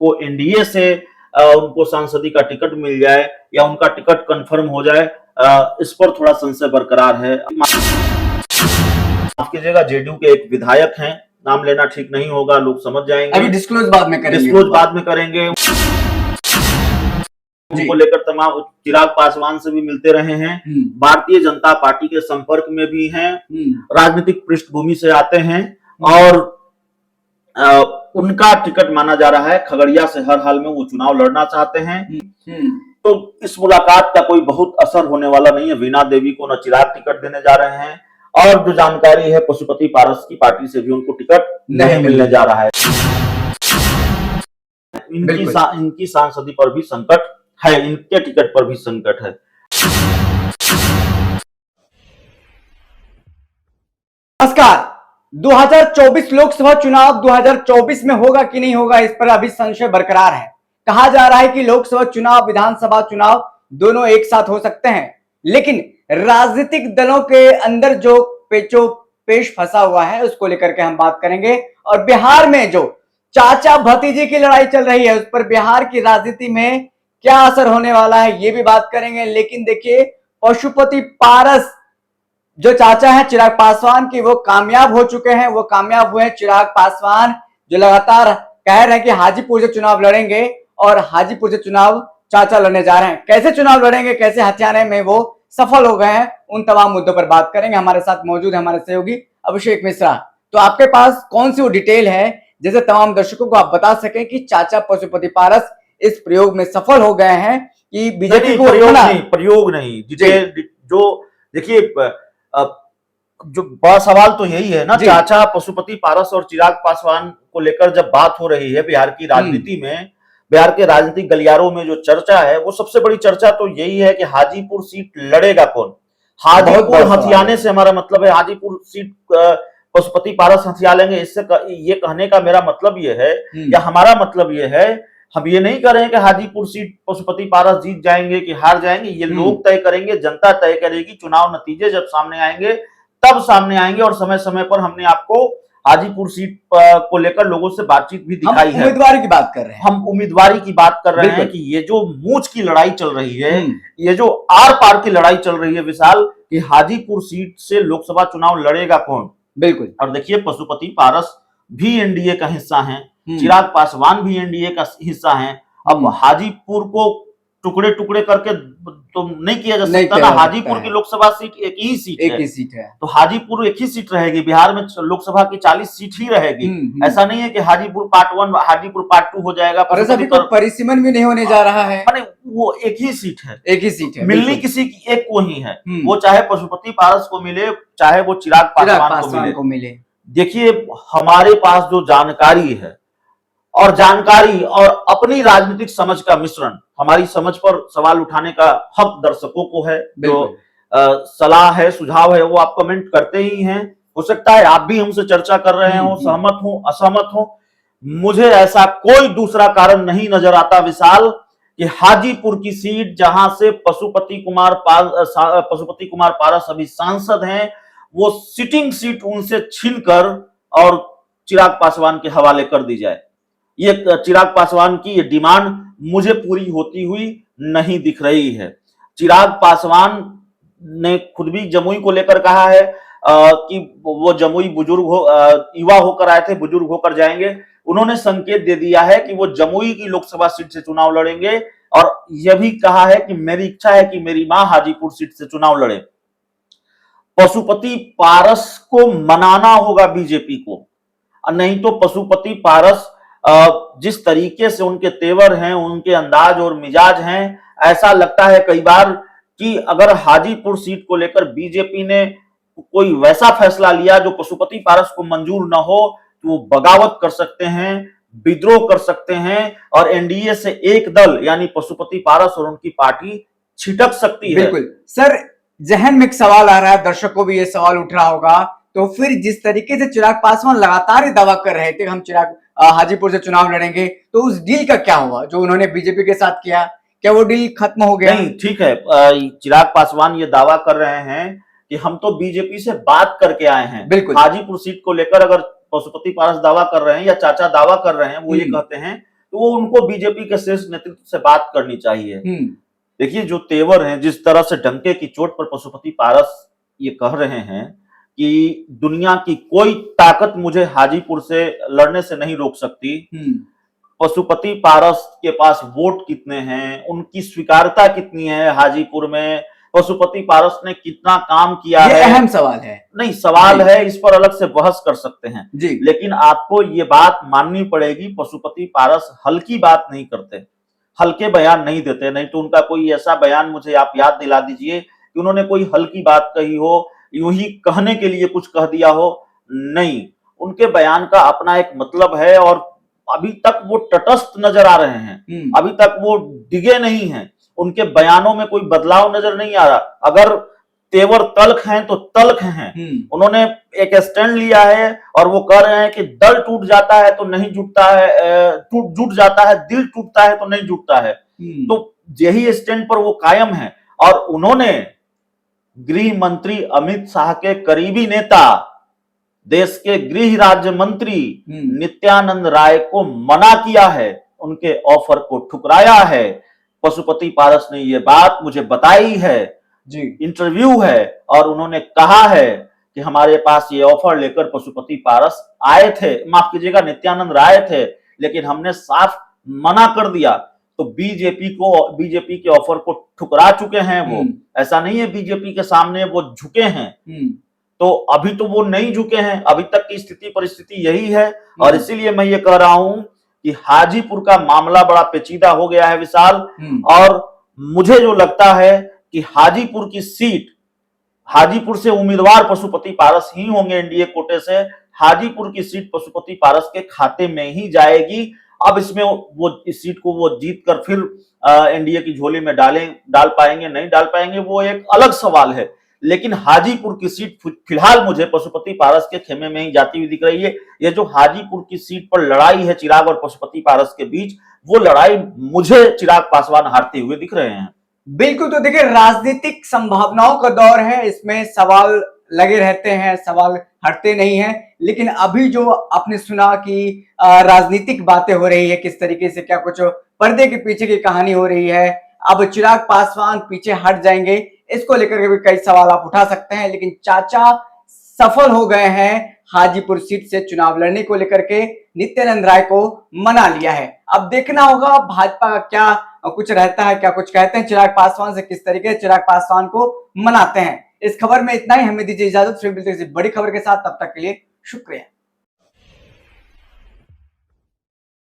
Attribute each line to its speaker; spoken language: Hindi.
Speaker 1: को एनडीए से उनको सांसदीय का टिकट मिल जाए या उनका टिकट कंफर्म हो जाए, इस पर थोड़ा संशय बरकरार है। माफ कीजिएगा, जेडीयू के एक विधायक हैं, नाम लेना ठीक नहीं होगा, लोग समझ जाएंगे,
Speaker 2: अभी डिस्क्लोज बाद में
Speaker 1: करेंगे। उनको लेकर तमाम चिराग पासवान से भी मिलते रहे हैं, भारतीय जनता पार्टी के संपर्क में भी हैं, राजनीतिक पृष्ठभूमि से आते हैं और उनका टिकट माना जा रहा है। खगड़िया से हर हाल में वो चुनाव लड़ना चाहते हैं। तो इस मुलाकात का कोई बहुत असर होने वाला नहीं है। वीणा देवी को न चिराग टिकट देने जा रहे हैं और जो जानकारी है पशुपति पारस की पार्टी से भी उनको टिकट नहीं मिलने जा रहा है। इनकी सांसदी पर भी संकट है, इनके टिकट पर भी संकट है।
Speaker 2: नमस्कार। 2024 लोकसभा चुनाव 2024 में होगा कि नहीं होगा, इस पर अभी संशय बरकरार है। कहा जा रहा है कि लोकसभा चुनाव विधानसभा चुनाव दोनों एक साथ हो सकते हैं, लेकिन राजनीतिक दलों के अंदर जो पेच फंसा हुआ है उसको लेकर के हम बात करेंगे। और बिहार में जो चाचा भतीजे की लड़ाई चल रही है उस पर बिहार की राजनीति में क्या असर होने वाला है ये भी बात करेंगे। लेकिन देखिए, पशुपति पारस जो चाचा है चिराग पासवान की, वो कामयाब हो चुके हैं। वो कामयाब हुए हैं चिराग पासवान, जो लगातार कह रहे हैं कि हाजीपुर से चुनाव लड़ेंगे और हाजीपुर से चुनाव चाचा लड़ने जा रहे हैं। कैसे चुनाव लड़ेंगे, कैसे हथियाने में वो सफल हो गए हैं, उन तमाम मुद्दों पर बात करेंगे। हमारे साथ मौजूद है हमारे सहयोगी अभिषेक मिश्रा। तो आपके पास कौन सी वो डिटेल है जिसे तमाम दर्शकों को आप बता सकें कि चाचा पशुपति पारस इस प्रयोग में सफल हो गए हैं कि बीजेपी को
Speaker 1: प्रयोग नहीं जो देखिए, जो बड़ा सवाल तो यही है ना, चाचा पशुपति पारस और चिराग पासवान को लेकर जब बात हो रही है बिहार की राजनीति में, बिहार के राजनीतिक गलियारों में जो चर्चा है वो सबसे बड़ी चर्चा तो यही है कि हाजीपुर सीट लड़ेगा कौन। हाजीपुर हथियाने से हमारा मतलब है हाजीपुर सीट पशुपति पारस हथिया लेंगे, इससे ये कहने का मेरा मतलब ये है या हमारा मतलब ये है, हम ये नहीं कर रहे हैं कि हाजीपुर सीट पशुपति पारस जीत जाएंगे कि हार जाएंगे, ये लोग तय करेंगे, जनता तय करेगी। चुनाव नतीजे जब सामने आएंगे तब सामने आएंगे और समय समय पर हमने आपको हाजीपुर सीट को लेकर लोगों से बातचीत भी दिखाई है।
Speaker 2: उम्मीदवारी की बात कर रहे हैं,
Speaker 1: हम उम्मीदवारी की बात कर रहे हैं कि ये जो मूंछ की लड़ाई चल रही है, ये जो आर पार की लड़ाई चल रही है विशाल, कि हाजीपुर सीट से लोकसभा चुनाव लड़ेगा कौन।
Speaker 2: बिल्कुल।
Speaker 1: और देखिए, पशुपति पारस भी एनडीए का हिस्सा है, चिराग पासवान भी एनडीए का हिस्सा है। अब हाजीपुर को टुकड़े टुकड़े करके तो नहीं किया जा सकता ना। हाजीपुर की लोकसभा सीट एक ही सीट है, तो हाजीपुर एक ही सीट रहेगी। बिहार में लोकसभा की 40 सीट ही रहेगी। ऐसा नहीं है कि हाजीपुर पार्ट 1 हाजीपुर पार्ट 2 हो जाएगा।
Speaker 2: परिसीमन भी नहीं होने जा रहा है,
Speaker 1: माने वो एक ही सीट है, मिलनी किसी की एक को ही है। वो चाहे पशुपति पारस को मिले, चाहे वो चिराग पासवान को मिले। देखिए, हमारे पास जो जानकारी है और अपनी राजनीतिक समझ का मिश्रण, हमारी समझ पर सवाल उठाने का हक दर्शकों को है। जो सलाह है, सुझाव है, वो आप कमेंट करते ही हैं। हो सकता है आप भी हमसे चर्चा कर रहे हो, सहमत हो, असहमत हो। मुझे ऐसा कोई दूसरा कारण नहीं नजर आता विशाल कि हाजीपुर की सीट, जहां से पशुपति कुमार पारस अभी सांसद हैं, वो सिटिंग सीट उनसे छीनकर और चिराग पासवान के हवाले कर दी जाए। ये चिराग पासवान की ये डिमांड मुझे पूरी होती हुई नहीं दिख रही है। चिराग पासवान ने खुद भी जमुई को लेकर कहा है कि वो जमुई युवा होकर आए थे, बुजुर्ग होकर जाएंगे। उन्होंने संकेत दे दिया है कि वो जमुई की लोकसभा सीट से चुनाव लड़ेंगे और यह भी कहा है कि मेरी इच्छा है कि मेरी मां हाजीपुर सीट से चुनाव लड़े। पशुपति पारस को मनाना होगा बीजेपी को, नहीं तो पशुपति पारस जिस तरीके से उनके तेवर हैं, उनके अंदाज और मिजाज हैं, ऐसा लगता है कई बार कि अगर हाजीपुर सीट को लेकर बीजेपी ने कोई वैसा फैसला लिया जो पशुपति पारस को मंजूर न हो, तो वो बगावत कर सकते हैं, विद्रोह कर सकते हैं और एनडीए से एक दल यानी पशुपति पारस और उनकी पार्टी छिटक सकती है।
Speaker 2: बिल्कुल सर, जहन में एक सवाल आ रहा है, दर्शकों को भी ये सवाल उठ रहा होगा, तो फिर जिस तरीके से चिराग पासवान लगातार ही दावा कर रहे थे हम चिराग हाजीपुर से चुनाव लड़ेंगे, तो उस डील का क्या हुआ जो उन्होंने बीजेपी के साथ किया? क्या वो डील खत्म हो गया?
Speaker 1: नहीं, ठीक है, चिराग पासवान ये दावा कर रहे हैं कि हम तो बीजेपी से बात करके आए हैं।
Speaker 2: बिल्कुल।
Speaker 1: हाजीपुर सीट को लेकर अगर पशुपति पारस दावा कर रहे हैं या चाचा दावा कर रहे हैं, वो ये कहते हैं तो वो उनको बीजेपी के शीर्ष नेतृत्व से बात करनी चाहिए। देखिए जो तेवर हैं, जिस तरह से डंके की चोट पर पशुपति पारस ये कह रहे हैं कि दुनिया की कोई ताकत मुझे हाजीपुर से लड़ने से नहीं रोक सकती। पशुपति पारस के पास वोट कितने हैं, उनकी स्वीकार्यता कितनी है हाजीपुर में, पशुपति पारस ने कितना काम किया
Speaker 2: ये
Speaker 1: है,
Speaker 2: अहम सवाल है।
Speaker 1: नहीं सवाल है, इस पर अलग से बहस कर सकते हैं
Speaker 2: जी।
Speaker 1: लेकिन आपको ये बात माननी पड़ेगी, पशुपति पारस हल्की बात नहीं करते, हल्के बयान नहीं देते। नहीं तो उनका कोई ऐसा बयान मुझे आप याद दिला दीजिए कि उन्होंने कोई हल्की बात कही हो, यूं ही कहने के लिए कुछ कह दिया हो, नहीं, उनके बयान का अपना एक मतलब है और अभी तक वो तटस्थ नजर आ रहे हैं, अभी तक वो डिगे नहीं हैं, उनके बयानों में कोई बदलाव नजर नहीं आ रहा। अगर तेवर तल्ख हैं तो तल्ख हैं, उन्होंने एक स्टैंड लिया है और वो कह रहे हैं कि दल टूट जाता है तो नहीं जुटता है, जुट जाता है, दिल टूटता है तो नहीं जुटता है, तो यही स्टैंड पर वो कायम है। और उन्होंने गृह मंत्री अमित शाह के करीबी नेता, देश के गृह राज्य मंत्री नित्यानंद राय को मना किया है, उनके ऑफर को ठुकराया है। पशुपति पारस ने ये बात मुझे बताई है जी, इंटरव्यू है, और उन्होंने कहा है कि हमारे पास ये ऑफर लेकर पशुपति पारस आए थे, माफ कीजिएगा नित्यानंद राय थे, लेकिन हमने साफ मना कर दिया। तो बीजेपी के ऑफर को ठुकरा चुके हैं वो, ऐसा नहीं है बीजेपी के सामने वो झुके हैं, तो अभी तो वो नहीं झुके हैं, अभी तक की स्थिति परिस्थिति यही है। और इसीलिए मैं ये कह रहा हूं कि हाजीपुर का मामला बड़ा पेचीदा हो गया है विशाल, और मुझे जो लगता है कि हाजीपुर की सीट, हाजीपुर से उम्मीदवार पशुपति पारस ही होंगे एनडीए कोटे से, हाजीपुर की सीट पशुपति पारस के खाते में ही जाएगी। अब इसमें वो इस सीट को वो जीत कर फिर एनडीए की झोली में डाल पाएंगे नहीं डाल पाएंगे वो एक अलग सवाल है, लेकिन हाजीपुर की सीट फिलहाल मुझे पशुपति पारस के खेमे में ही जाती हुई दिख रही है। ये जो हाजीपुर की सीट पर लड़ाई है चिराग और पशुपति पारस के बीच, वो लड़ाई मुझे चिराग पासवान हारते हुए दिख रहे हैं।
Speaker 2: बिल्कुल, तो देखिए राजनीतिक संभावनाओं का दौर है, इसमें सवाल लगे रहते हैं, सवाल हटते नहीं हैं, लेकिन अभी जो आपने सुना कि राजनीतिक बातें हो रही है, किस तरीके से क्या कुछ पर्दे के पीछे की कहानी हो रही है, अब चिराग पासवान पीछे हट जाएंगे, इसको लेकर के भी कई सवाल आप उठा सकते हैं। लेकिन चाचा सफल हो गए हैं हाजीपुर सीट से चुनाव लड़ने को लेकर के, नित्यानंद राय को मना लिया है। अब देखना होगा भाजपा का क्या कुछ रहता है, क्या कुछ कहते हैं चिराग पासवान से, किस तरीके से चिराग पासवान को मनाते हैं। इस खबर में इतना ही, हमें दीजिए इजाजत, फिर मिलते हैं किसी बड़ी खबर के साथ, तब तक के लिए शुक्रिया।